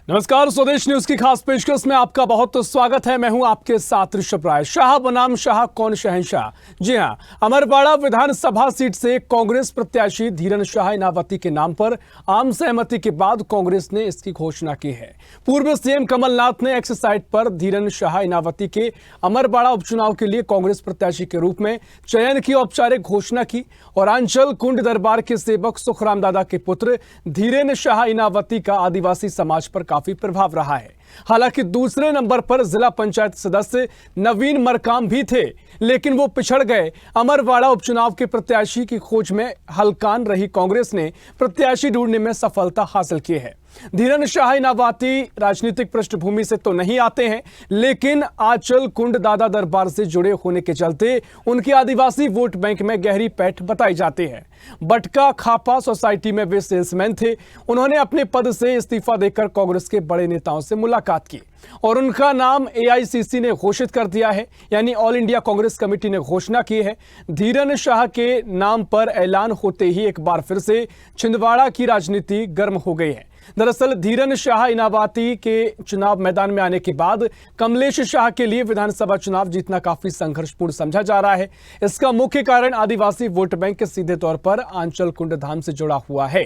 नमस्कार, स्वदेश न्यूज की खास पेशकश में आपका बहुत स्वागत है। मैं हूं आपके साथ ऋषभ राय। शाह बनाम शाह कौन शहंशाह। जी हां, अमरवाड़ा विधानसभा सीट से कांग्रेस प्रत्याशी धीरन शाह इनावती के नाम पर आम सहमति के बाद कांग्रेस ने इसकी घोषणा की है। पूर्व सीएम कमलनाथ ने एक्स साइट पर धीरन शाह इनावती के अमरवाड़ा उपचुनाव के लिए कांग्रेस प्रत्याशी के रूप में चयन की औपचारिक घोषणा की और आंचल कुंड दरबार के सेवक सुखराम दादा के पुत्र धीरेन शाह इनावती का आदिवासी समाज पर काफी प्रभाव रहा है। हालांकि दूसरे नंबर पर जिला पंचायत सदस्य नवीन मरकाम भी थे, लेकिन वो पिछड़ गए। अमरवाड़ा उपचुनाव के प्रत्याशी की खोज में हलकान रही कांग्रेस ने प्रत्याशी ढूंढने में सफलता हासिल की है। धीरन शाह इनावती राजनीतिक पृष्ठभूमि से तो नहीं आते हैं, लेकिन आंचल कुंड दादा दरबार से जुड़े होने के चलते उनके आदिवासी वोट बैंक में गहरी पैठ बताई जाती है। बटका खापा सोसाइटी में वे सेल्समैन थे। उन्होंने अपने पद से इस्तीफा देकर कांग्रेस के बड़े नेताओं से मुलाकात की और उनका नाम एआईसीसी ने घोषित कर दिया है, यानी ऑल इंडिया कांग्रेस कमेटी ने घोषणा की है। धीरन शाह के नाम पर ऐलान होते ही एक बार फिर से छिंदवाड़ा की राजनीति गर्म हो गई है। दरअसल धीरन शाह इनावती के चुनाव मैदान में आने के बाद कमलेश शाह के लिए विधानसभा चुनाव जीतना काफी संघर्षपूर्ण समझा जा रहा है। इसका मुख्य कारण आदिवासी वोट बैंक के सीधे तौर पर आंचल कुंड धाम से जुड़ा हुआ है।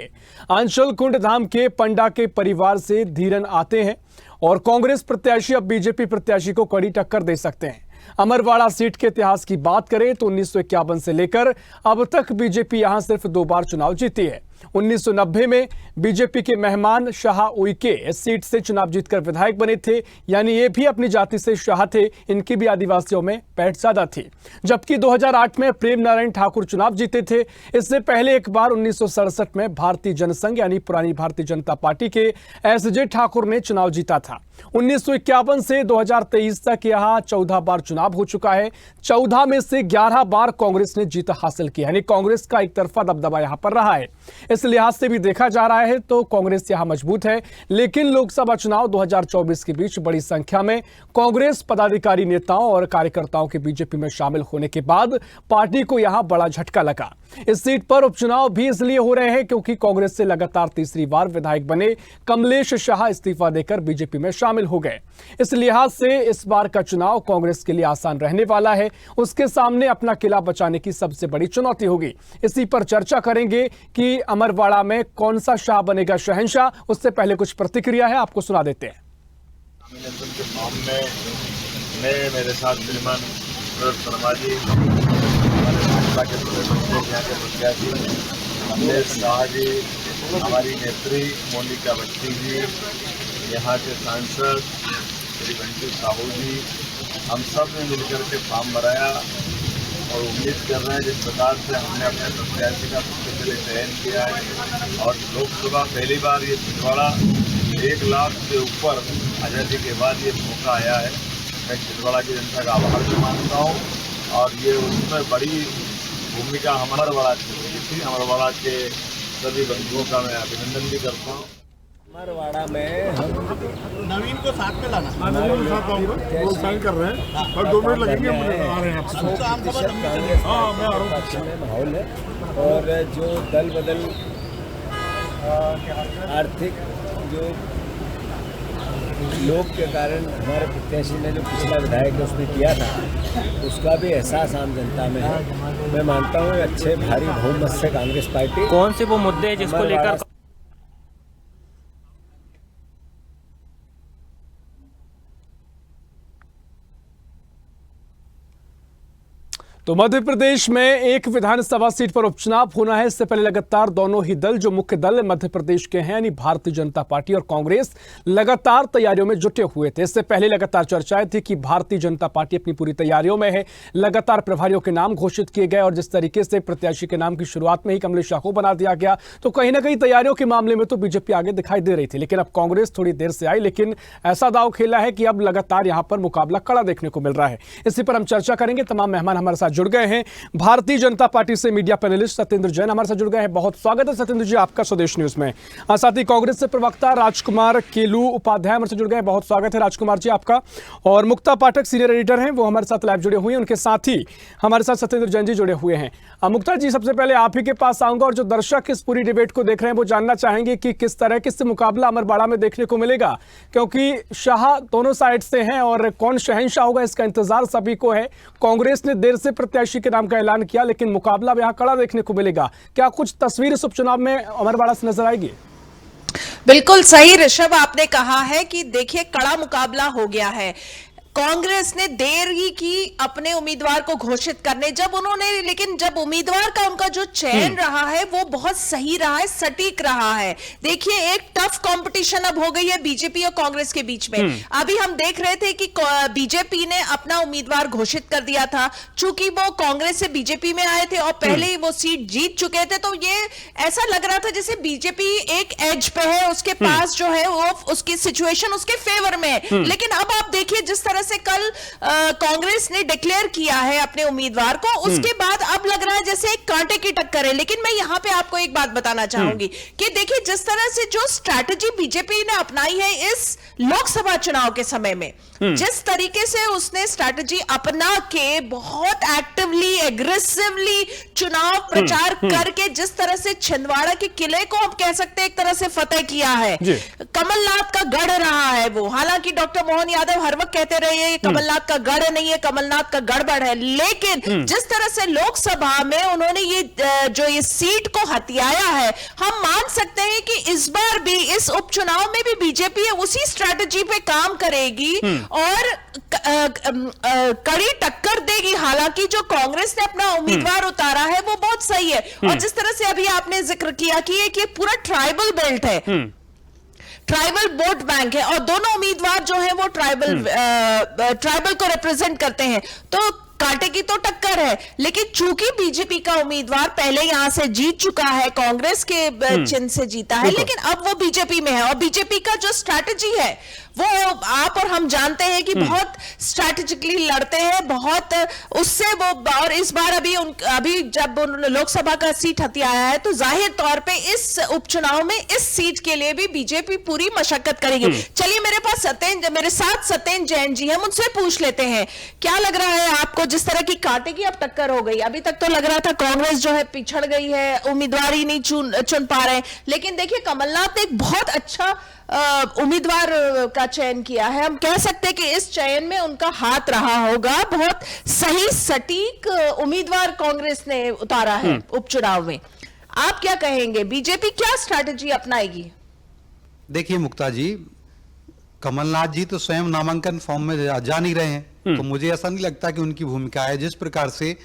आंचल कुंड धाम के पंडा के परिवार से धीरन आते हैं और कांग्रेस प्रत्याशी अब बीजेपी प्रत्याशी को कड़ी टक्कर दे सकते हैं। अमरवाड़ा सीट के इतिहास की बात करें तो 1951 से लेकर अब तक बीजेपी यहां सिर्फ 2 बार चुनाव जीती है। 1990 में बीजेपी के मेहमान शाह उइके इस सीट से चुनाव जीतकर विधायक बने थे, यानी ये भी अपनी जाति से शाह थे। इनकी भी आदिवासियों में पैठ ज्यादा थी। जबकि 2008 में प्रेम नारायण ठाकुर चुनाव जीते थे। इससे पहले एक बार 1967 में भारतीय जनसंघ यानी पुरानी भारतीय जनता पार्टी के एसजे ठाकुर ने चुनाव जीता था। 1951 से 2023 तक यहां 14 बार चुनाव हो चुका है। 14 में से 11 बार कांग्रेस ने जीत हासिल की, यानी कांग्रेस का एक तरफा दबदबा यहां पर रहा है। इस लिहाज से भी देखा जा रहा है तो कांग्रेस यहां मजबूत है। लेकिन लोकसभा चुनाव 2024 के बीच बड़ी संख्या में कांग्रेस पदाधिकारी, नेताओं और कार्यकर्ताओं के बीजेपी में शामिल होने के बाद पार्टी को यहां बड़ा झटका लगा। इस सीट पर उपचुनाव भी इसलिए हो रहे हैं क्योंकि कांग्रेस से लगातार तीसरी बार विधायक बने कमलेश शाह इस्तीफा देकर बीजेपी में शामिल हो गए। इस लिहाज से इस बार का चुनाव कांग्रेस के लिए आसान रहने वाला है। उसके सामने अपना किला बचाने की सबसे बड़ी चुनौती होगी। इसी पर चर्चा करेंगे कि अमरवाड़ा में कौन सा शाह बनेगा शहंशाह। उससे पहले कुछ प्रतिक्रिया है, आपको सुना देते हैं। अभिनंदन के फॉर्म में मेरे साथ श्रीमान शर्मा जी, हमारे भाजपा के प्रत्याशी कमलेश शाह जी, हमारी नेत्री मोनिका बच्ची जी, यहाँ के सांसद श्री बंटी साहू जी, हम सब ने मिलकर के फॉर्म भराया और उम्मीद कर रहे हैं जिस प्रकार से हमने अपने प्रत्याशी का सबसे पहले चयन किया है और लोकसभा पहली बार ये छिंदवाड़ा 1 लाख से ऊपर आज़ादी के बाद ये मौका आया है। मैं छिंदवाड़ा की जनता का आभार भी मानता हूँ और ये उसमें बड़ी भूमिका अमरवाड़ा की थी। अमरवाड़ा के सभी बंधुओं का मैं अभिनंदन भी करता हूँ। अमरवाड़ा में हम नवीन को साथ में लाना, नवीन साथ आऊंगा, वो साइन कर रहे हैं और 2 मिनट लगेंगे, आ रहे हैं आप। कांग्रेस पक्ष में माहौल है और जो दल बदल आर्थिक जो लोग के कारण हमारे प्रत्याशी ने जो पिछला विधायक उसने किया था, उसका भी एहसास आम जनता में है। मैं मानता हूँ अच्छे भारी बहुमत से कांग्रेस पार्टी। कौन से वो मुद्दे हैं जिसको लेकर तो मध्य प्रदेश में एक विधानसभा सीट पर उपचुनाव होना है। इससे पहले लगातार दोनों ही दल, जो मुख्य दल मध्य प्रदेश के हैं यानी भारतीय जनता पार्टी और कांग्रेस, लगातार तैयारियों में जुटे हुए थे। इससे पहले लगातार चर्चाएं थी कि भारतीय जनता पार्टी अपनी पूरी तैयारियों में है। लगातार प्रभारियों के नाम घोषित किए गए और जिस तरीके से प्रत्याशी के नाम की शुरुआत में ही कमलेश शाह को बना दिया गया, तो कहीं ना कहीं तैयारियों के मामले में तो बीजेपी आगे दिखाई दे रही थी। लेकिन अब कांग्रेस थोड़ी देर से आई, लेकिन ऐसा दाव खेला है कि अब लगातार यहां पर मुकाबला कड़ा देखने को मिल रहा है। इसी पर हम चर्चा करेंगे। तमाम मेहमान हमारे साथ जुड़ गए हैं भारतीय जनता पार्टी से मीडिया पैनलिस्ट सत्येंद्र जैन हमारे साथ जुड़ गए हैं। बहुत स्वागत है सत्येंद्र जी आपका स्वदेश न्यूज में। साथ ही कांग्रेस से प्रवक्ता राजकुमार केलू उपाध्याय हमारे साथ जुड़ गए हैं। बहुत स्वागत है राजकुमार जी आपका। और मुक्ता पाठक सीनियर एडिटर हैं, वो हमारे साथ लाइव जुड़े हुए हैं। उनके साथ ही हमारे साथ सत्येंद्र जैन जी जुड़े हुए हैं। मुक्ता जी, सबसे पहले आप ही के पास आऊंगा और जो दर्शक इस पूरी डिबेट को देख रहे हैं वो जानना चाहेंगे कि किस तरह किस मुकाबला अमरवाड़ा में देखने को मिलेगा, क्योंकि शाह दोनों साइड से हैं और कौन शहंशाह होगा इसका इंतजार सभी को है। कांग्रेस ने देर से प्रत्याशी के नाम का ऐलान किया, लेकिन मुकाबला यहां कड़ा देखने को मिलेगा। क्या कुछ तस्वीर इस उपचुनाव में अमरवाड़ा से नजर आएगी? बिल्कुल सही ऋषभ, आपने कहा है कि देखिए कड़ा मुकाबला हो गया है। कांग्रेस ने देर ही की अपने उम्मीदवार को घोषित करने, लेकिन जब उम्मीदवार का उनका जो चयन रहा है वो बहुत सही रहा है, सटीक रहा है। देखिए एक टफ कंपटीशन अब हो गई है बीजेपी और कांग्रेस के बीच में। अभी हम देख रहे थे कि बीजेपी ने अपना उम्मीदवार घोषित कर दिया था, चूंकि वो कांग्रेस से बीजेपी में आए थे और पहले ही वो सीट जीत चुके थे, तो ये ऐसा लग रहा था जैसे बीजेपी एक एज पे है, उसके पास जो है वो उसकी सिचुएशन उसके फेवर में है। लेकिन अब आप देखिए जिस तरह से कल कांग्रेस ने डिक्लेयर किया है अपने उम्मीदवार को, उसके बाद अब लग रहा है जैसे एक कांटे की टक्कर है। लेकिन मैं यहां पे आपको एक बात बताना चाहूंगी कि देखिए जिस तरह से जो स्ट्रैटेजी बीजेपी ने अपनाई है इस लोकसभा चुनाव के समय में, जिस तरीके से उसने स्ट्रैटेजी अपना के बहुत एक्टिवली एग्रेसिवली चुनाव प्रचार करके जिस तरह से छिंदवाड़ा के किले को हम कह सकते हैं एक तरह से फतेह किया है, कमलनाथ का गढ़ रहा है वो। हालांकि डॉक्टर मोहन यादव हर वक्त कहते रहे कमलनाथ का गढ़ नहीं है, कमलनाथ का गड़बड़ है, लेकिन जिस तरह से लोकसभा में उन्होंने ये सीट को हथियाया है, हम मान सकते हैं कि इस बार भी इस उपचुनाव में भी बीजेपी उसी स्ट्रैटेजी पे काम करेगी और कड़ी टक्कर देगी। हालांकि जो कांग्रेस ने अपना उम्मीदवार उतारा है वो बहुत सही है, और जिस तरह से अभी आपने जिक्र किया कि ये पूरा ट्राइबल बेल्ट है, ट्राइबल वोट बैंक है और दोनों उम्मीदवार जो है वो ट्राइबल को रिप्रेजेंट करते हैं, तो कांटे की तो टक्कर है। लेकिन चूंकि बीजेपी का उम्मीदवार पहले यहां से जीत चुका है, कांग्रेस के चिन्ह से जीता है, लेकिन अब वो बीजेपी में है और बीजेपी का जो स्ट्रैटेजी है वो आप और हम जानते हैं कि बहुत स्ट्रैटेजिकली लड़ते हैं, बहुत उससे वो। और इस बार अभी जब लोकसभा का सीट हथियाया है तो जाहिर तौर पे इस उपचुनाव में इस सीट के लिए भी बीजेपी पूरी मशक्कत करेगी। चलिए मेरे साथ सत्येंद्र जैन जी हैं, मुझसे पूछ लेते हैं क्या लग रहा है आपको, जिस तरह की कांटे की अब टक्कर हो गई। अभी तक तो लग रहा था कांग्रेस जो है पिछड़ गई है, उम्मीदवार ही नहीं चुन पा रहे हैं, लेकिन देखिए कमलनाथ ने एक बहुत अच्छा उम्मीदवार का चयन किया है। हम कह सकते हैं कि इस चयन में उनका हाथ रहा होगा, बहुत सही सटीक उम्मीदवार कांग्रेस ने उतारा है उपचुनाव में। आप क्या कहेंगे, बीजेपी क्या स्ट्रैटेजी अपनाएगी? देखिए मुक्ता जी, कमलनाथ जी तो स्वयं नामांकन फॉर्म में जा नहीं रहे हैं, तो मुझे ऐसा नहीं लगता कि उनकी भूमिका है। जिस प्रकार से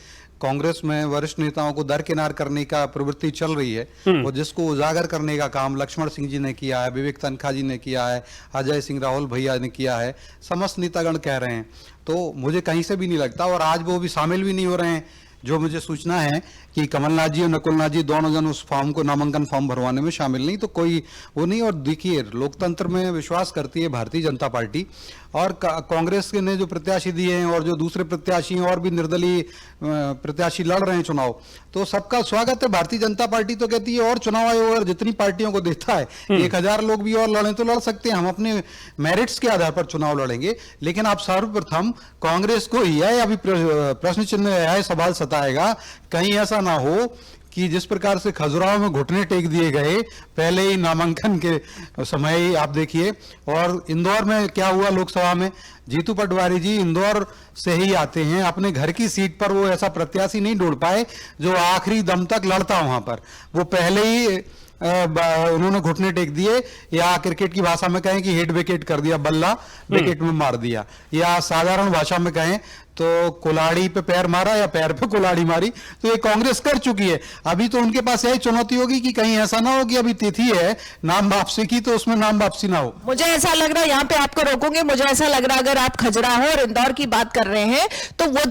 कांग्रेस में वरिष्ठ नेताओं को दरकिनार करने का प्रवृत्ति चल रही है और जिसको उजागर करने का काम लक्ष्मण सिंह जी ने किया है, विवेक तनखा जी ने किया है, अजय सिंह राहुल भैया ने किया है, समस्त नेतागण कह रहे हैं, तो मुझे कहीं से भी नहीं लगता। और आज वो भी शामिल भी नहीं हो रहे हैं। जो मुझे सूचना है कि कमलनाथ जी और नकुलनाथ जी दोनों जन उस फॉर्म को नामांकन फॉर्म भरवाने में शामिल नहीं, तो कोई वो नहीं। और देखिए लोकतंत्र में विश्वास करती है भारतीय जनता पार्टी, और कांग्रेस ने जो प्रत्याशी दिए हैं और जो दूसरे प्रत्याशी और भी निर्दलीय प्रत्याशी लड़ रहे हैं चुनाव, तो सबका स्वागत है। भारतीय जनता पार्टी तो कहती है और चुनाव आयोग अगर जितनी पार्टियों को देता है 1000 लोग भी और लड़ें तो लड़ सकते हैं, हम अपने मेरिट्स के आधार पर चुनाव लड़ेंगे। लेकिन आप सर्वप्रथम कांग्रेस को यह अभी प्रश्न चिन्ह यह सवाल सताएगा, कहीं ऐसा ना हो कि जिस प्रकार से खजुराहो में घुटने टेक दिए गए पहले ही नामांकन के समय ही, आप देखिए। और इंदौर में क्या हुआ, लोकसभा में जीतू पटवारी जी इंदौर से ही आते हैं, अपने घर की सीट पर वो ऐसा प्रत्याशी नहीं ढूंढ पाए जो आखिरी दम तक लड़ता वहां पर। वो पहले ही उन्होंने घुटने टेक दिए, या क्रिकेट की भाषा में कहें कि हेड विकेट कर दिया, बल्ला विकेट में मार दिया, या साधारण भाषा में कहें तो कुल्हाड़ी पे पैर मारा या पैर पे कुल्हाड़ी मारी। तो ये कांग्रेस कर चुकी है। अभी तो उनके पास यही चुनौती होगी कि कहीं ऐसा ना हो कि अभी तिथि है नाम वापसी की, तो उसमें नाम वापसी ना हो। मुझे ऐसा लग रहा है, यहाँ पे आपको रोकूंगे, मुझे ऐसा लग रहा है अगर आप खजुराहो और इंदौर की बात कर रहे हैं तो वो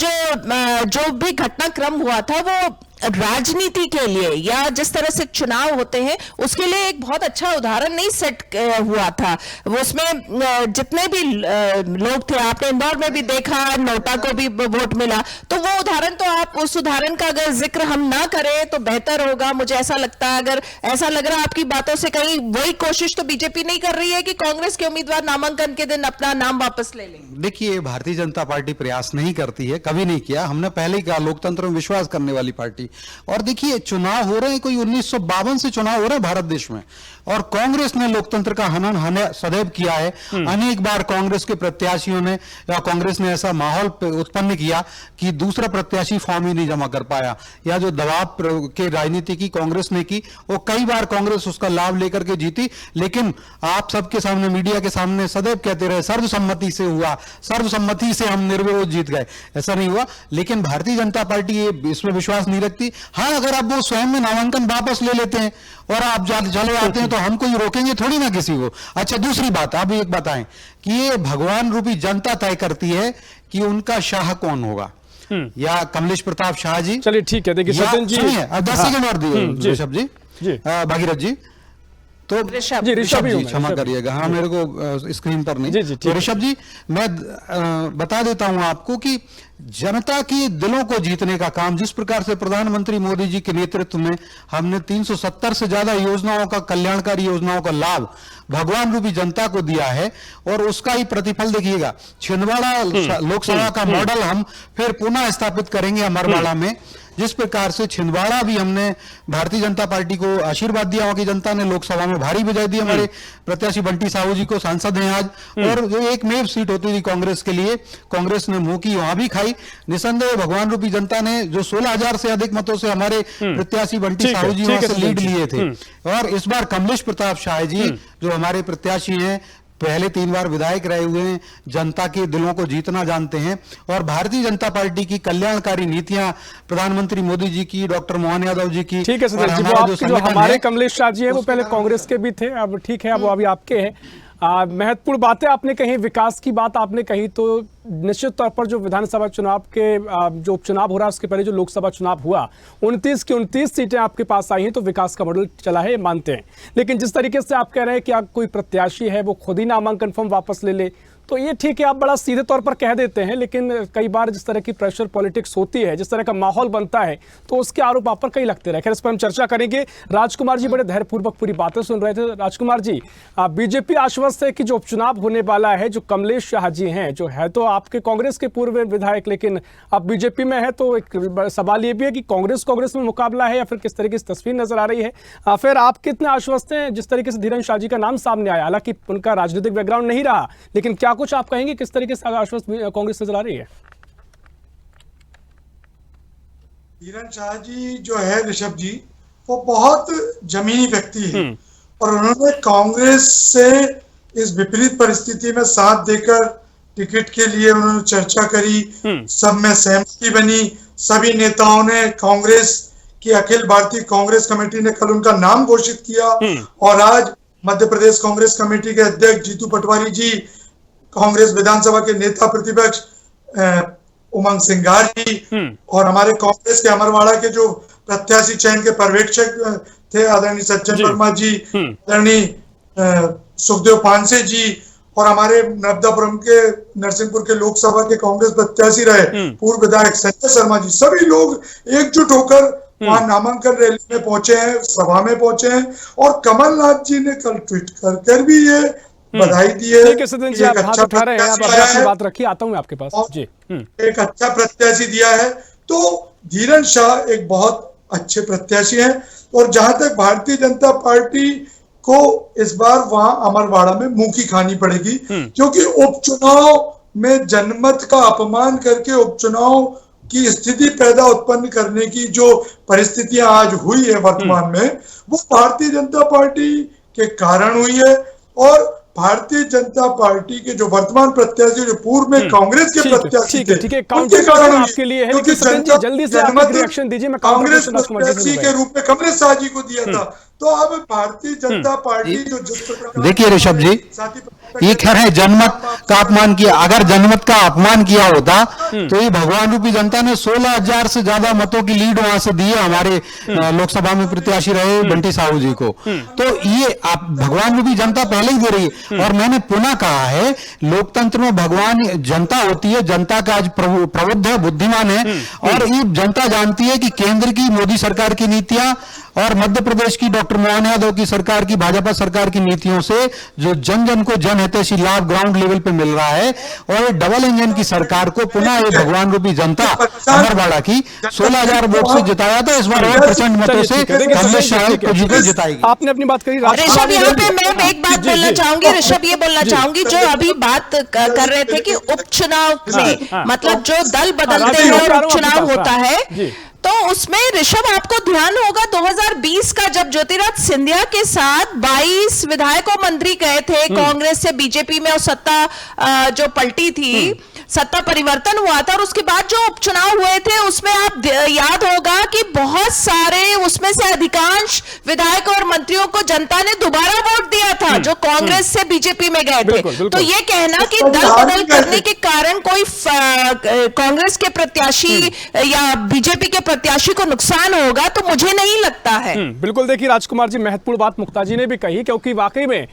जो भी घटनाक्रम हुआ था वो राजनीति के लिए या जिस तरह से चुनाव होते हैं उसके लिए एक बहुत अच्छा उदाहरण नहीं सेट हुआ था। वो उसमें जितने भी लोग थे, आपने इंदौर में भी देखा, नोटा को भी वोट मिला, तो वो उदाहरण, तो आप उस उदाहरण का अगर जिक्र हम ना करें तो बेहतर होगा। मुझे ऐसा लगता है, अगर ऐसा लग रहा है आपकी बातों से, कहीं वही कोशिश तो बीजेपी नहीं कर रही है कि कांग्रेस के उम्मीदवार नामांकन के दिन अपना नाम वापस ले लें। देखिए, भारतीय जनता पार्टी प्रयास नहीं करती है, कभी नहीं किया। हमने पहले ही कहा, लोकतंत्र में विश्वास करने वाली पार्टी। और देखिए, चुनाव हो रहे हैं, कोई 1952 से चुनाव हो रहे हैं भारत देश में, और कांग्रेस ने लोकतंत्र का हनन सदैव किया है। अनेक बार कांग्रेस के प्रत्याशियों ने या कांग्रेस ने ऐसा माहौल उत्पन्न किया कि दूसरा प्रत्याशी फॉर्म ही नहीं जमा कर पाया, या जो दबाव के राजनीति की कांग्रेस ने की, वो कई बार कांग्रेस उसका लाभ लेकर के जीती। लेकिन आप सबके सामने, मीडिया के सामने सदैव कहते रहे सर्वसम्मति से हुआ, सर्वसम्मति से हम निर्विरोध जीत गए। ऐसा नहीं हुआ। लेकिन भारतीय जनता पार्टी इसमें विश्वास नहीं रखती। हाँ, अगर आप वो स्वयं में नामांकन वापस ले लेते हैं और आप चले आते हैं तो हम कोई रोकेंगे थोड़ी ना किसी को। अच्छा, दूसरी बात, आप एक बताएं कि ये भगवान रूपी जनता तय करती है कि उनका शाह कौन होगा, या कमलेश प्रताप शाह जी। चलिए ठीक है, देखिए सचिन जी, 10 सेकंड और दिए ऋषभ जी, भागीरथ जी। तो ऋषभ जी क्षमा करिएगा, हाँ मेरे को स्क्रीन पर नहीं। तो ऋषभ जी, मैं बता देता हूं आपको कि जनता की दिलों को जीतने का काम, जिस प्रकार से प्रधानमंत्री मोदी जी के नेतृत्व में हमने 370 से ज्यादा योजनाओं का, कल्याणकारी योजनाओं का लाभ भगवान रूपी जनता को दिया है, और उसका ही प्रतिफल देखिएगा। छिंदवाड़ा लोकसभा का मॉडल हम फिर पुनः स्थापित करेंगे अमरवाड़ा में। जिस प्रकार से छिंदवाड़ा भी हमने भारतीय जनता पार्टी को आशीर्वाद दिया, वहां की जनता ने लोकसभा में भारी विजय दी। हमारे प्रत्याशी बंटी साहू जी को सांसद हैं आज, और जो एकमेव सीट होती थी कांग्रेस के लिए, कांग्रेस ने मुंह की वहां भी खाई। निसंदेह भगवान रूपी जनता ने जो 16,000 से अधिक मतों से हमारे प्रत्याशी बंटी साहू जी वहां से लीड लिए थे। और इस बार कमलेश प्रताप शाह जी जो हमारे प्रत्याशी हैं, पहले 3 बार विधायक रहे हुए हैं, जनता के दिलों को जीतना जानते हैं, और भारतीय जनता पार्टी की कल्याणकारी नीतियां, प्रधानमंत्री मोदी जी की, डॉक्टर मोहन यादव जी की। ठीक है सर जी, जो हमारे कमलेश शाह जी है वो पहले कांग्रेस के भी थे, अब ठीक है, अब वो अभी आपके हैं। महत्वपूर्ण बातें आपने कही, विकास की बात आपने कही, तो निश्चित तौर पर जो विधानसभा चुनाव के जो उपचुनाव हो रहा है उसके पहले जो लोकसभा चुनाव हुआ, 29 की 29 सीटें आपके पास आई हैं, तो विकास का मॉडल चला है, मानते हैं। लेकिन जिस तरीके से आप कह रहे हैं कि आप कोई प्रत्याशी है वो खुद ही नामांकन फॉर्म वापस ले ले, तो ये ठीक है, आप बड़ा सीधे तौर पर कह देते हैं, लेकिन कई बार जिस तरह की प्रेशर पॉलिटिक्स होती है, जिस तरह का माहौल बनता है, तो उसके आरोप आप पर कई लगते रहे। खैर, इस पर हम चर्चा करेंगे। राजकुमार जी बड़े धैर्यपूर्वक पूरी बातें सुन रहे थे। राजकुमार जी, बीजेपी आश्वस्त है कि जो उपचुनाव होने वाला है, जो कमलेश शाह जी हैं, जो है तो आपके कांग्रेस के पूर्व विधायक, लेकिन अब बीजेपी में है, तो एक सवाल ये भी है कि कांग्रेस में मुकाबला है या फिर किस तरीके की तस्वीर नजर आ रही है। फिर आप कितने आश्वस्त हैं? जिस तरीके से धीरन शाह जी का नाम सामने आया, हालांकि उनका राजनीतिक बैकग्राउंड नहीं रहा, लेकिन क्या कुछ आप कहेंगे किस तरीके से आश्वस्त कांग्रेस नजर आ रही है? धीरन शाह जी जो है ऋषभ जी, वो बहुत जमीनी व्यक्ति है, और उन्होंने कांग्रेस से इस विपरीत परिस्थिति में साथ देकर टिकट के लिए उन्होंने चर्चा करी, सब में सहमति बनी। सभी नेताओं ने, कांग्रेस की अखिल भारतीय कांग्रेस कमेटी ने कल उनका नाम घोषित किया, और आज मध्य प्रदेश कांग्रेस कमेटी के अध्यक्ष जीतू पटवारी जी, कांग्रेस विधानसभा के नेता प्रतिपक्ष उमंग सिंघार जी, और हमारे कांग्रेस के अमरवाड़ा के जो प्रत्याशी चयन के पर्यवेक्षक थे आदरणीय सज्जन वर्मा जी, आदरणीय सुखदेव पानसे जी, और हमारे नर्मदापुरम के नरसिंहपुर के लोकसभा के कांग्रेस प्रत्याशी रहे पूर्व विधायक संजय शर्मा जी, सभी लोग एकजुट होकर वहां नामांकन रैली में पहुंचे हैं, सभा में पहुंचे हैं। और कमलनाथ जी ने कल ट्वीट कर भी ये बधाई दी है। ठीक है सचिन जी, आप हाथ उठा रहे हैं, आप अपनी बात रखिए, आता हूं मैं आपके पास जी। एक अच्छा प्रत्याशी दिया है, तो धीरन शाह एक बहुत अच्छे प्रत्याशी हैं। और जहां तक भारतीय जनता पार्टी को इस बार वहां अमरवाड़ा में मुंह की खानी पड़ेगी, क्योंकि उपचुनाव में जनमत का अपमान करके उपचुनाव की स्थिति पैदा उत्पन्न करने की जो परिस्थितियां आज हुई है वर्तमान में, वो भारतीय जनता पार्टी के कारण हुई है। और भारतीय जनता पार्टी के जो वर्तमान प्रत्याशी, जो पूर्व में कांग्रेस के प्रत्याशी थे, उनके कारण आपके लिए है, क्योंकि जल्दी से आप रिएक्शन दीजिए। मैं कांग्रेस प्रत्याशी के रूप में कमलेश शाह जी को दिया था, तो अब भारतीय जनता पार्टी जो जिस प्रकार, देखिए ऋषभ जी, ये कह रहे हैं जनमत का अपमान किया। अगर जनमत का अपमान किया होता तो ये भगवान रूपी जनता ने 16,000 से ज्यादा मतों की लीड वहां से दी है हमारे लोकसभा में प्रत्याशी रहे बंटी साहू जी को। तो ये आप भगवान रूपी जनता पहले ही दे रही है। और मैंने पुनः कहा है, लोकतंत्र में भगवान जनता होती है। जनता का आज प्रबुद्ध है, बुद्धिमान है, और ये जनता जानती है कि केंद्र की मोदी सरकार की नीतियां और मध्य प्रदेश की डॉक्टर मोहन यादव की सरकार की, भाजपा सरकार की नीतियों से जो जन जन को जन हितैषी लाभ ग्राउंड लेवल पे मिल रहा है, और डबल इंजन की सरकार को पुनः ये भगवान रूपी जनता अमरवाड़ा की 16,000 वोट से जिताया था। इस बार और प्रचंड मतों से कमलेश शाह को जिताएगी। आपने अपनी बात कही। ऋषभ, यहाँ पे मैं एक बात बोलना चाहूंगी। ऋषभ, ये बोलना चाहूंगी, जो अभी बात कर रहे थे कि उपचुनाव में मतलब जो दल बदलते हैं और उपचुनाव होता है, तो उसमें ऋषभ आपको ध्यान होगा 2020 का, जब ज्योतिरादित्य सिंधिया के साथ 22 विधायक और मंत्री गए थे कांग्रेस से बीजेपी में, और सत्ता जो पलटी थी, सत्ता परिवर्तन हुआ था, और उसके बाद जो उपचुनाव हुए थे उसमें आप याद होगा कि बहुत सारे, उसमें से अधिकांश विधायक और मंत्रियों को जनता ने दोबारा वोट दिया था जो कांग्रेस से बीजेपी में गए थे। तो ये कहना कि दल बदल करने के कारण कोई कांग्रेस के प्रत्याशी या बीजेपी के प्रत्याशी को नुकसान होगा, तो मुझे नहीं लगता है। बिल्कुल। देखिए राजकुमार जी, महत्वपूर्ण बात मुक्ता जी ने भी कही, क्योंकि वाकई में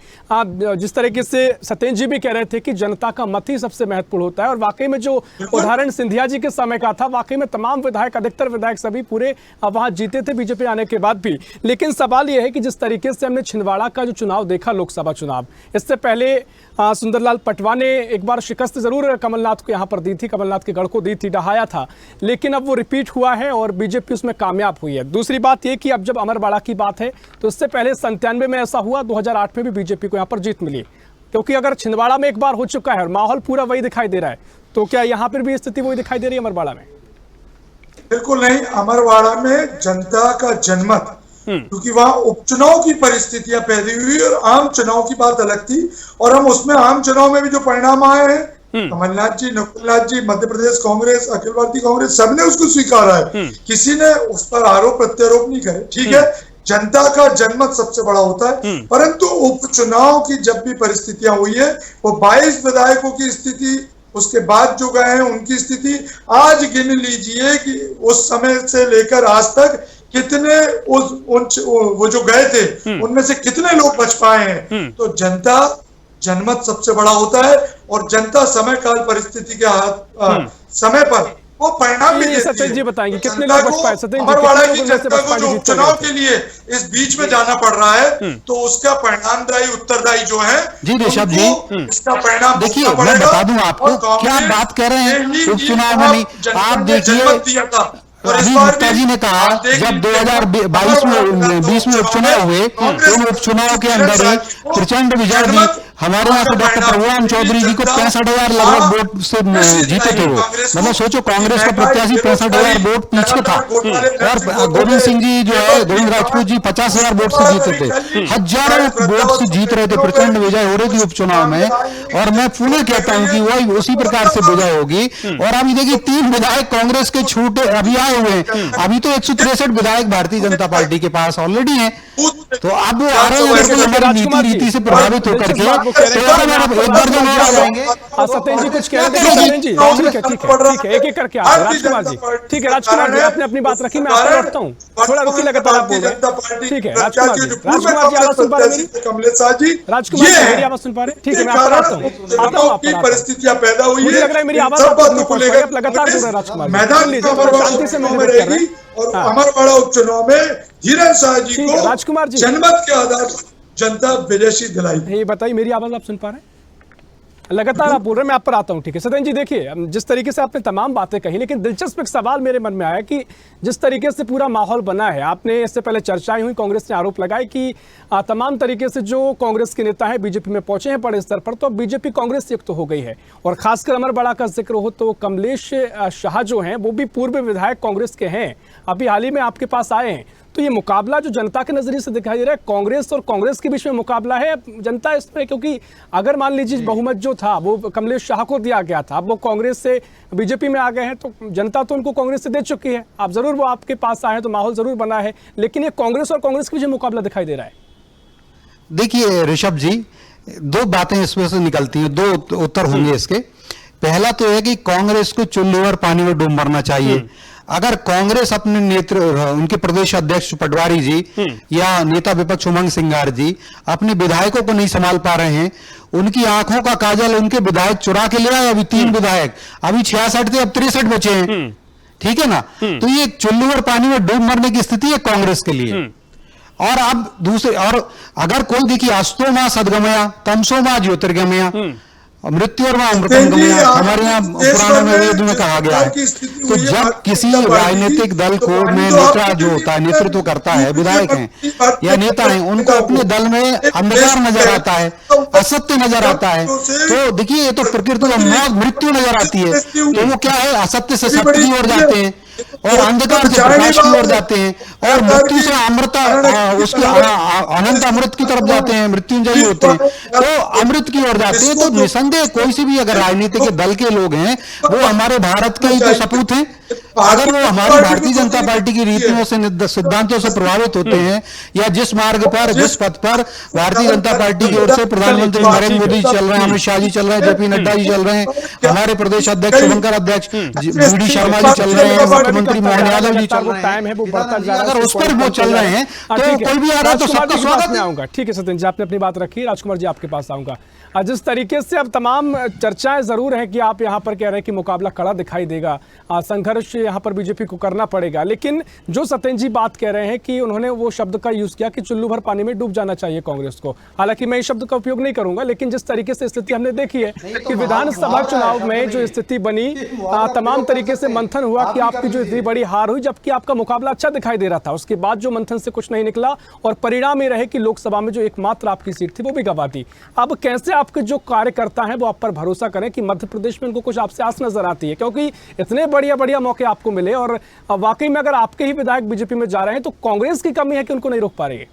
जिस तरीके से सत्येंद्र जी भी कह रहे थे कि जनता का मत ही सबसे महत्वपूर्ण होता है, और वाकई में जो उदाहरण सिंधिया जी के समय का था, वाकई में तमाम विधायक, अधिकतर विधायक सभी पूरे वहां जीते थे बीजेपी आने के बाद भी। लेकिन सवाल यह है कि जिस तरीके से हमने छिंदवाड़ा का जो चुनाव देखा, लोकसभा चुनाव, इससे पहले सुंदरलाल पटवा ने एक बार शिकस्त जरूर कमलनाथ को यहां पर दी थी, कमलनाथ के गढ़ को दी थी, डहाया था, लेकिन अब वो रिपीट हुआ है और बीजेपी उसमें कामयाब हुई है। दूसरी बात यह कि अब जब अमरवाड़ा की बात है, तो इससे पहले 97 में ऐसा हुआ, 2008 में भी बीजेपी को यहां पर जीत मिली। क्योंकि अगर छिंदवाड़ा में एक बार हो चुका है और माहौल पूरा वही दिखाई दे रहा है, तो क्या यहां पर भी स्थिति वही दिखाई दे रही है अमरवाड़ा में? बिल्कुल नहीं। अमरवाड़ा में जनता का जनमत, क्योंकि वहां उपचुनाव की परिस्थितियां पैदा हुई और आम चुनाव की बात अलग थी, और हम उसमें आम चुनाव में भी जो परिणाम आए हैं, कमलनाथ जी, नकुलनाथ जी, मध्य प्रदेश कांग्रेस, अखिल भारतीय कांग्रेस, सबने उसको स्वीकारा है। किसी ने उस पर आरोप प्रत्यारोप नहीं करे। ठीक है, जनता का जनमत सबसे बड़ा होता है, परंतु उपचुनाव की जब भी परिस्थितियां हुई है, वो 22 विधायकों की स्थिति, उसके बाद जो गए हैं उनकी स्थिति, आज गिन लीजिए कि उस समय से लेकर आज तक कितने वो जो गए थे उनमें से कितने लोग बच पाए हैं। तो जनता जनमत सबसे बड़ा होता है, और जनता समय काल परिस्थिति के समय पर वो परिणाम भी देती है। सत्येंद्र जी बताएंगे कितने लोग बच पाए? अमरवाड़ा की जनता को जो उपचुनाव के लिए इस बीच में जाना पड़ रहा है, तो उसका परिणामदायी, उत्तरदायी जो है जी ऋषभ जी, इसका परिणाम देखिए मैं बता दूं आपको क्या बात कर रहे हैं। उपचुनाव में नहीं, आप देखिए अभी मुक्ता जी ने कहा जब 2022 में 20 में उपचुनाव हुए, उन उपचुनाव के अंदर ही प्रचंड विजय दी। हमारे यहाँ से डॉक्टर प्रभुराम चौधरी जी को 65,000 लगभग वोट से जीते थे वो। मतलब सोचो, कांग्रेस का प्रत्याशी 65,000 वोट पीछे था, और गोविंद सिंह जी जो है, गोविंद राजपूत जी 50,000 वोट से जीते थे, हजारों वोट से जीत रहे थे, प्रचंड विजय हो रही थी उपचुनाव में। और मैं पुनः कहता हूँ कि वही उसी प्रकार से विजय होगी। और अभी देखिए 3 विधायक कांग्रेस के छूटे अभी आए हुए हैं, अभी तो 163 विधायक भारतीय जनता पार्टी के पास ऑलरेडी हैं। तो अब वो आ रहे हैं हमारी नीति रीति से प्रभावित होकर के, सत्येंद्र जी कुछ कह रहे थे। ठीक है, एक एक करके आ राजकुमार जी। ठीक है राजकुमार जी, आपने अपनी बात रखी, मैं आपको लौटता हूँ, थोड़ा रुकिए, लगातार आप बोल रहे हैं। ठीक है राजकुमार जी, आवाज सुन पा रहे हैं? कमलेश शाह जी, राजकुमार जी मेरी आवाज सुन पा रहे हैं? ठीक है, मैं आपको आता हूँ। परिस्थितियां पैदा हुई, मुझे लग रहा है मेरी आवाज लगातार बोल रहे हैं राजकुमार जी। शांति से मैं बात कर रहा हूँ। और अमरवाड़ा उपचुनाव में धीरज शाह जी को राजकुमार जी जनमत के आधार पर जनता विदेशी दिलाई। ये बताइए, मेरी आवाज आप सुन पा रहे हैं? लगातार आप बोल रहे हैं, मैं आप पर आता हूं। ठीक है सत्येंद्र जी, देखिए जिस तरीके से आपने तमाम बातें कही, लेकिन दिलचस्प एक सवाल मेरे मन में आया कि जिस तरीके से पूरा माहौल बना है, आपने इससे पहले चर्चाएं हुई, कांग्रेस ने आरोप लगाए कि तमाम तरीके से जो कांग्रेस के नेता हैं बीजेपी में पहुंचे हैं बड़े स्तर पर, तो अब बीजेपी कांग्रेस से युक्त हो गई है। और खासकर अमरवाड़ा का जिक्र हो तो कमलेश शाह जो हैं वो भी पूर्व विधायक कांग्रेस के हैं, अभी हाल ही में आपके पास आए हैं। तो ये मुकाबला जो जनता के नजरिए से दिखाई दे रहा है, कांग्रेस और कांग्रेस के बीच में मुकाबला है जनता इसमें, क्योंकि अगर मान लीजिए बहुमत जो था वो कमलेश शाह को दिया गया था, अब वो कांग्रेस से बीजेपी में आ गए हैं, तो जनता तो उनको कांग्रेस से दे चुकी है। आप जरूर वो आपके पास आए हैं तो माहौल जरूर बना है, लेकिन ये कांग्रेस और कांग्रेस के बीच मुकाबला दिखाई दे रहा है। देखिए ऋषभ जी, दो बातें इसमें से निकलती हैं, दो उत्तर होंगे इसके। पहला तो है कि कांग्रेस को चुल्लू और पानी में डूब मरना चाहिए। अगर कांग्रेस अपने उनके प्रदेश अध्यक्ष पटवारी जी या नेता विपक्ष उमंग सिंगार जी अपने विधायकों को नहीं संभाल पा रहे हैं, उनकी आंखों का काजल उनके विधायक चुरा के ले आए। अभी 3 विधायक, अभी 66 थे, अब 63 बचे हैं, ठीक है ना। तो ये चुल्लू और पानी में डूब मरने की स्थिति है कांग्रेस के लिए। और अब दूसरे, और अगर कोई देखिए अस्तो मां सदगमया तमसो मां ज्योतिर्गमया, मृत्यु और अमृतम गमया, हमारे यहाँ पुराणों में वेद में कहा गया है। तो जब किसी राजनीतिक दल को में नेता जो होता है, नेतृत्व करता है, विधायक हैं या नेता हैं, उनको अपने दल में अंधकार नजर आता है, असत्य नजर आता है, तो देखिए ये तो प्रकृति में मृत्यु नजर आती है। तो वो क्या है, असत्य से सत्य की ओर जाते हैं और अंधकार से प्रकाश की ओर जाते हैं, और मृत्यु से अमृत, उसके अनंत अमृत की तरफ जाते हैं, मृत्युंजयी होते हैं, तो अमृत की ओर जाते हैं। तो निसंदेह कोई सी भी अगर राजनीतिक दल के लोग हैं, वो हमारे भारत के ही तो सपूत हैं। अगर वो हमारी भारतीय जनता पार्टी की रीतियों से, सिद्धांतों से प्रभावित होते हैं, या जिस मार्ग पर, जिस पथ पर भारतीय जनता पार्टी की ओर से प्रधानमंत्री नरेंद्र मोदी चल रहे हैं, अमित शाह जी चल रहे हैं, जेपी नड्डा जी चल रहे हैं, हमारे प्रदेश अध्यक्ष शुभंकर अध्यक्ष वी शर्मा जी चल रहे हैं, मुख्यमंत्री मोहन यादव जी चल रहे हैं, अगर उस पर वो चल रहे हैं तो कोई भी आ रहा है तो सबका स्वागत में आऊंगा। ठीक है सत्येंद्र जी, आपने अपनी बात रखी। राजकुमार जी आपके पास आऊंगा। जिस तरीके से अब तमाम चर्चाएं जरूर है कि आप यहाँ पर कह रहे हैं कि मुकाबला कड़ा दिखाई देगा, संघर्ष यहाँ पर बीजेपी को करना पड़ेगा, लेकिन जो सत्येंद्र जी बात कह रहे हैं कि उन्होंने वो शब्द का यूज किया कि चुल्लू भर पानी में डूब जाना चाहिए कांग्रेस को। हालांकि मैं इस शब्द का उपयोग नहीं करूंगा, लेकिन जिस तरीके से स्थिति हमने देखी है कि विधानसभा चुनाव में जो स्थिति बनी, तमाम तरीके से मंथन हुआ कि आपकी जो इतनी बड़ी हार हुई, जबकि आपका मुकाबला अच्छा दिखाई दे रहा था। उसके बाद जो मंथन से कुछ नहीं निकला और परिणाम ये रहे कि लोकसभा में जो एकमात्र आपकी सीट थी वो भी गंवा दी। अब कैसे आपके जो कार्यकर्ता हैं वो आप पर भरोसा करें कि मध्य प्रदेश में उनको कुछ आपसे आस नजर आती है, क्योंकि इतने बढ़िया बढ़िया मौके आपको मिले और वाकई में अगर आपके ही विधायक बीजेपी में जा रहे हैं तो कांग्रेस की कमी है कि उनको नहीं रोक पा रही है।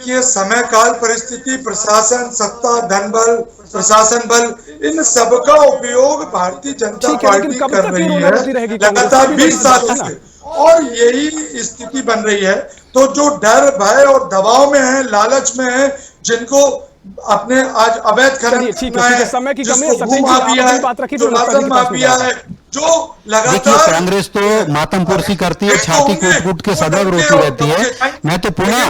ये समय काल परिस्थिति, प्रशासन, सत्ता, धन बल, प्रशासन बल, इन सबका उपयोग भारतीय जनता पार्टी कर रही है लगातार 20 सालों से, और यही स्थिति बन रही है। तो जो डर, भय और दबाव में है, लालच में है, जिनको अपने आज अवैध खनन समय की कमी है, जो राशन माफिया है, जो देखिए कांग्रेस तो मातम पुरसी करती है, छाती कूट कूट के सदैव रोती रहती है। मैं तो पुनः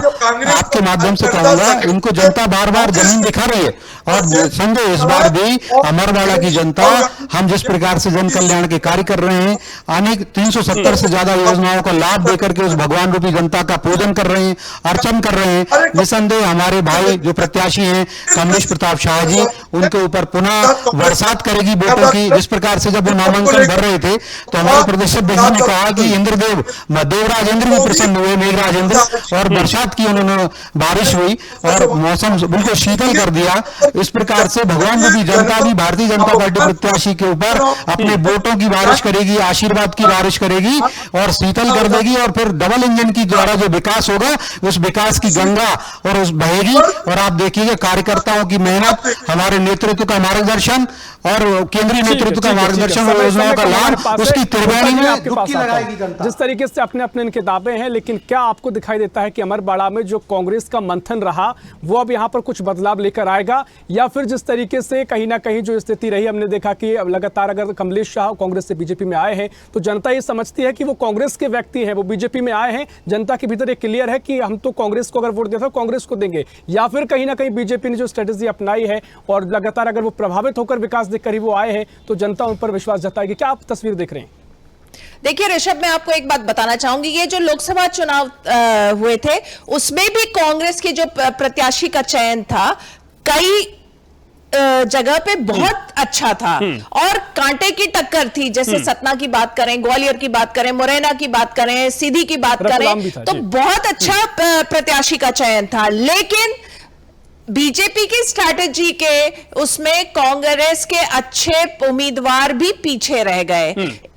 आपके माध्यम से कहूंगा, इनको जनता बार बार जमीन दिखा रही है, और संजय इस बार भी अमरवाड़ा की जनता, हम जिस प्रकार से जन कल्याण के कार्य कर रहे हैं, अनेक 370 से ज्यादा योजनाओं का लाभ देकर के उस भगवान रूपी जनता का पूजन कर रहे हैं, अर्चन कर रहे हैं। निसंदेह हमारे भाई जो प्रत्याशी हैं कमलेश प्रताप शाह जी, उनके ऊपर पुनः बरसात करेगी वोटों की। जिस प्रकार से जब वो नामांकन भर रहे थे तो हमारे प्रदेश अध्यक्ष ने कहा कि इंद्रदेव, देवराज इंद्र भी प्रसन्न हुए, मेघराज इंद्र, और बरसात की उन्होंने, बारिश हुई और मौसम बिल्कुल शीतल कर दिया। इस प्रकार से भगवान रूपी जनता भी भारतीय जनता पार्टी प्रत्याशी के ऊपर अपने वोटों की बारिश करेगी, आशीर्वाद की बारिश करेगी और शीतल कर देगी, और फिर डबल इंजन की द्वारा जो विकास होगा उस विकास की गंगा और उस बहेगी। और आप देखिएगा कार्यकर्ताओं की मेहनत, हमारे नेतृत्व का मार्गदर्शन और केंद्रीय नेतृत्व का मार्गदर्शन और योजनाओं का लाभ, उसकी त्रिवेणी में डुबकी लगाएगी जनता। जिस तरीके से अपने अपने इनके दावे हैं, लेकिन क्या आपको दिखाई देता है कि अमरवाड़ा में जो कांग्रेस का मंथन रहा वो अब यहाँ पर कुछ बदलाव लेकर आएगा, या फिर जिस तरीके से कहीं ना कहीं जो स्थिति रही, हमने देखा कि लगातार अगर कमलेश शाह कांग्रेस से बीजेपी में आए हैं तो जनता ये समझती है कि वो कांग्रेस के व्यक्ति हैं, वो बीजेपी में आए हैं। जनता के भीतर एक क्लियर है कि हम तो कांग्रेस को अगर वोट देते हैं कांग्रेस को देंगे, या फिर कहीं ना कहीं बीजेपी ने जो स्ट्रेटेजी अपनाई है और लगातार अगर वो प्रभावित होकर विकास देखकर ही वो आए हैं तो जनता उन पर विश्वास जताएगी। क्या आप तस्वीर देख रहे हैं? देखिए ऋषभ, मैं आपको एक बात बताना चाहूंगी, ये जो लोकसभा चुनाव हुए थे उसमें भी कांग्रेस के जो प्रत्याशी का चयन था कई जगह पे बहुत अच्छा था और कांटे की टक्कर थी। जैसे सतना की बात करें, ग्वालियर की बात करें, मुरैना की बात करें, सीधी की बात करें, तो बहुत अच्छा प्रत्याशी का चयन था। लेकिन बीजेपी की स्ट्रैटेजी के उसमें कांग्रेस के अच्छे उम्मीदवार भी पीछे रह गए।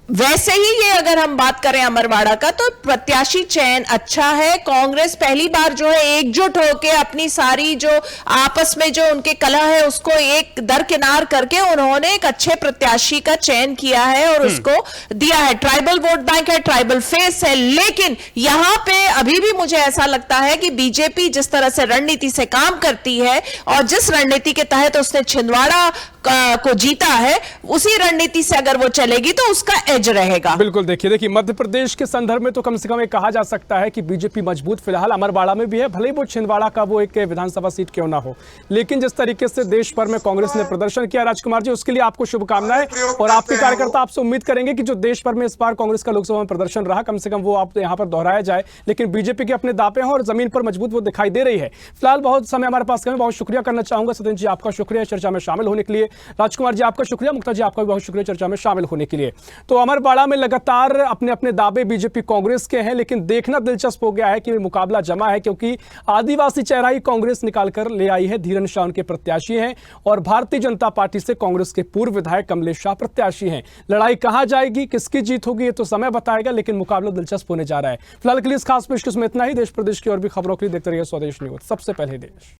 वैसे ही ये अगर हम बात करें अमरवाड़ा का, तो प्रत्याशी चयन अच्छा है। कांग्रेस पहली बार जो है एकजुट होकर अपनी सारी जो आपस में जो उनके कलह है उसको एक दरकिनार करके उन्होंने एक अच्छे प्रत्याशी का चयन किया है और उसको दिया है। ट्राइबल वोट बैंक है, ट्राइबल फेस है, लेकिन यहां पे अभी भी मुझे ऐसा लगता है कि बीजेपी जिस तरह से रणनीति से काम करती है और जिस रणनीति के तहत उसने छिंदवाड़ा को जीता है, उसी रणनीति से अगर वो चलेगी तो उसका एज रहेगा। बिल्कुल, देखिए मध्य प्रदेश के संदर्भ में तो कम से कम ये कहा जा सकता है कि बीजेपी मजबूत फिलहाल अमरवाड़ा में भी है, भले ही वो छिंदवाड़ा का वो एक विधानसभा सीट क्यों ना हो, लेकिन जिस तरीके से देश भर में कांग्रेस ने प्रदर्शन किया राजकुमार जी, उसके लिए आपको शुभकामनाएं और आपके कार्यकर्ता आपसे उम्मीद करेंगे कि जो देश भर में इस बार कांग्रेस का लोकसभा में प्रदर्शन रहा, कम से कम वो आप यहाँ पर दोहराया जाए। लेकिन बीजेपी के अपने दापे हैं और जमीन पर मजबूत वो दिखाई दे रही है। फिलहाल बहुत समय हमारे पास कम, बहुत शुक्रिया करना चाहूंगा सत्येंद्र जी, आपका शुक्रिया चर्चा में शामिल होने के लिए। राजकुमार जी आपका शुक्रिया, मुक्ता जी आपका भी बहुत शुक्रिया चर्चा में शामिल होने के लिए। तो अमरवाड़ा में लगातार अपने अपने दावे बीजेपी कांग्रेस के हैं, लेकिन देखना दिलचस्प हो गया है कि मुकाबला जमा है, क्योंकि आदिवासी चेहरा ही कांग्रेस निकालकर ले आई है। धीरन शाह उनके प्रत्याशी हैं और भारतीय जनता पार्टी से कांग्रेस के पूर्व विधायक कमलेश शाह प्रत्याशी हैं। लड़ाई कहां जाएगी, किसकी जीत होगी, ये तो समय बताएगा, लेकिन मुकाबला दिलचस्प होने जा रहा है। फिलहाल के लिए इस खास पेशकश में इतना ही। देश प्रदेश की और भी खबरों के लिए देखते रहिए स्वदेश न्यूज, सबसे पहले देश।